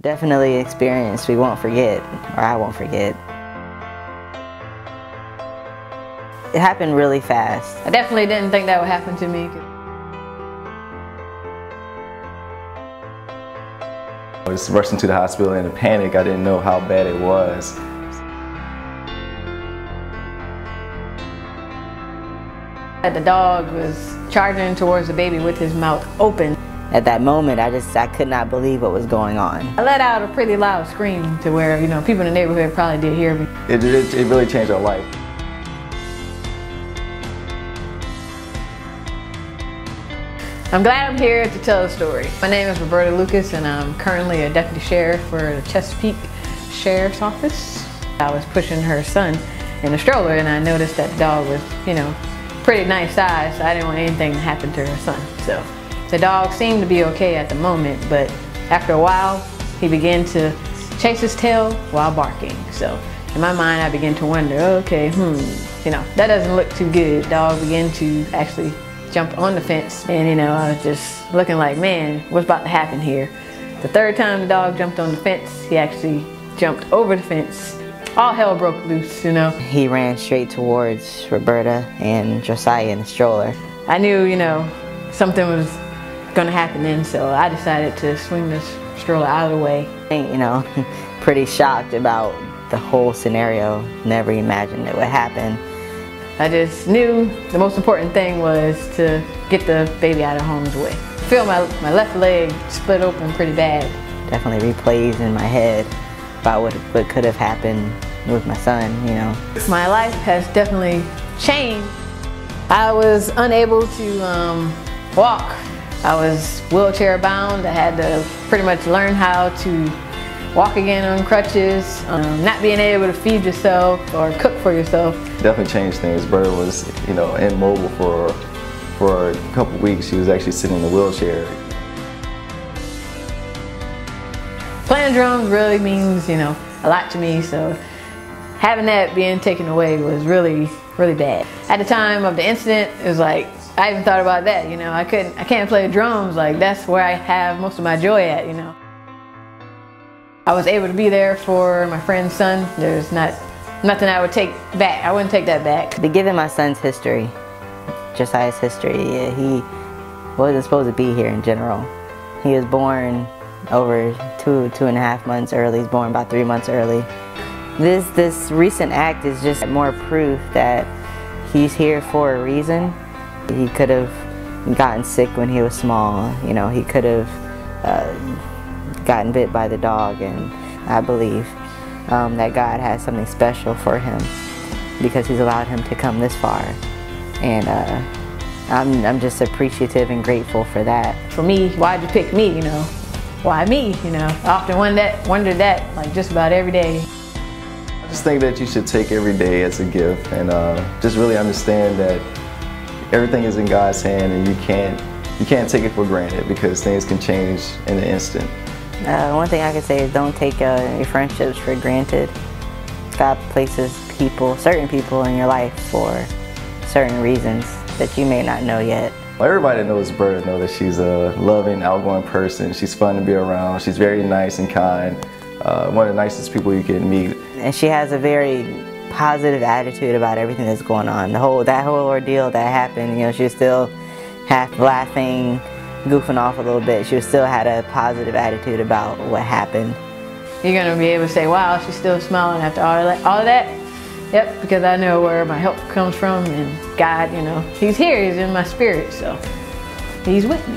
Definitely experience we won't forget, or I won't forget. It happened really fast. I definitely didn't think that would happen to me. I was rushing to the hospital in a panic. I didn't know how bad it was. The dog was charging towards the baby with his mouth open. At that moment, I could not believe what was going on. I let out a pretty loud scream to where, people in the neighborhood probably did hear me. It really changed our life. I'm glad I'm here to tell the story. My name is Roberta Lucas and I'm currently a deputy sheriff for the Chesapeake Sheriff's Office. I was pushing her son in a stroller and I noticed that the dog was, pretty nice size, so I didn't want anything to happen to her son. So the dog seemed to be okay at the moment, but after a while, he began to chase his tail while barking. So in my mind, I began to wonder, okay, that doesn't look too good. Dog began to actually jump on the fence and I was just looking like, man, what's about to happen here? The third time the dog jumped on the fence, he actually jumped over the fence. All hell broke loose, He ran straight towards Roberta and Josiah in the stroller. I knew, something was gonna happen then, so I decided to swing this stroller out of the way. Pretty shocked about the whole scenario. Never imagined it would happen. I just knew the most important thing was to get the baby out of harm's way. I feel my left leg split open pretty bad. Definitely replays in my head about what could have happened with my son, My life has definitely changed. I was unable to walk. I was wheelchair bound. I had to pretty much learn how to walk again on crutches. Not being able to feed yourself or cook for yourself. Definitely changed things. Berta was, immobile for a couple weeks. She was actually sitting in a wheelchair. Playing drums really means, a lot to me, so having that being taken away was really, really bad. At the time of the incident, it was like, I even thought about that, I can't play drums, like that's where I have most of my joy at, I was able to be there for my friend's son. There's nothing I would take back. I wouldn't take that back. To give him my son's history, Josiah's history, he wasn't supposed to be here in general. He was born over 2.5 months early. He's born about 3 months early. This recent act is just more proof that he's here for a reason. He could have gotten sick when he was small. He could have gotten bit by the dog, and I believe that God has something special for him because He's allowed him to come this far, and I'm just appreciative and grateful for that. For me, why'd you pick me? Why me? I often wondered that like just about every day. I just think that you should take every day as a gift and just really understand that everything is in God's hand, and you can't take it for granted because things can change in an instant. One thing I can say is don't take your friendships for granted. God places certain people in your life for certain reasons that you may not know yet. Everybody that knows Berta knows that she's a loving, outgoing person. She's fun to be around. She's very nice and kind. One of the nicest people you can meet. And she has a very positive attitude about everything that's going on. That whole ordeal that happened, she was still half laughing, goofing off a little bit. She still had a positive attitude about what happened. You're gonna be able to say, wow, she's still smiling after all of that? Yep, because I know where my help comes from, and God, He's here, He's in my spirit, so He's with me.